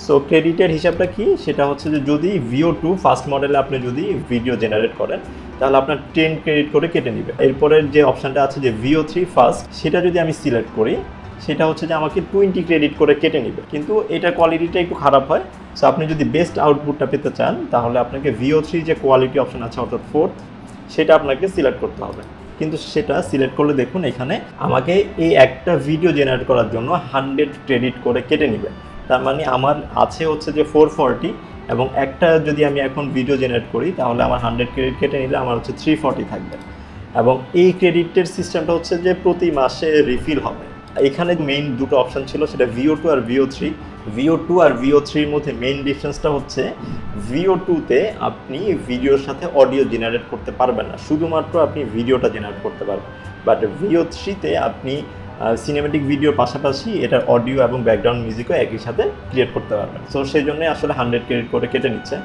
So ক্রেডিটের হিসাবটা কি, সেটা হচ্ছে যে যদি VO2 ফার্স্ট মডেলে আপনি যদি ভিডিও জেনারেট করেন তাহলে আপনার 10 ক্রেডিট করে কেটে নেবে। এরপরের যে অপশানটা আছে যে VO3 ফার্স্ট, সেটা যদি আমি সিলেক্ট করি সেটা হচ্ছে যে আমাকে 20 ক্রেডিট করে কেটে নেবে, কিন্তু এটার কোয়ালিটিটা একটু খারাপ হয়। সো আপনি যদি বেস্ট আউটপুটটা পেতে চান তাহলে আপনাকে VO3 যে কোয়ালিটি অপশান আছে অর্থাৎ 4th, সেটা আপনাকে সিলেক্ট করতে হবে। কিন্তু সেটা সিলেক্ট করলে দেখুন এখানে আমাকে এই একটা ভিডিও জেনারেট করার জন্য 100 ক্রেডিট করে কেটে নেবে। তার মানে আমার আছে হচ্ছে যে 440, এবং একটা যদি আমি এখন ভিডিও জেনারেট করি তাহলে আমার 100 ক্রেডিট কেটে নিলে আমার হচ্ছে 340 থাকবে। এবং এই ক্রেডিটের সিস্টেমটা হচ্ছে যে প্রতি মাসে রিফিল হবে। এখানে মেইন দুটো অপশান ছিল, সেটা VO2 আর VO3। VO2 আর VO3-র মধ্যে মেইন ডিফারেন্সটা হচ্ছে VO2-তে আপনি ভিডিওর সাথে অডিও জেনারেট করতে পারবেন না, শুধুমাত্র আপনি ভিডিওটা জেনারেট করতে পারবেন। বাট VO3-তে আপনি সিনেমেটিক ভিডিওর পাশাপাশি এটার অডিও এবং ব্যাকগ্রাউন্ড মিউজিকও একই সাথে ক্রিয়েট করতে পারবেন। সো সেই জন্যই আসলে 100 ক্রেডিট করে কেটে নিচ্ছে।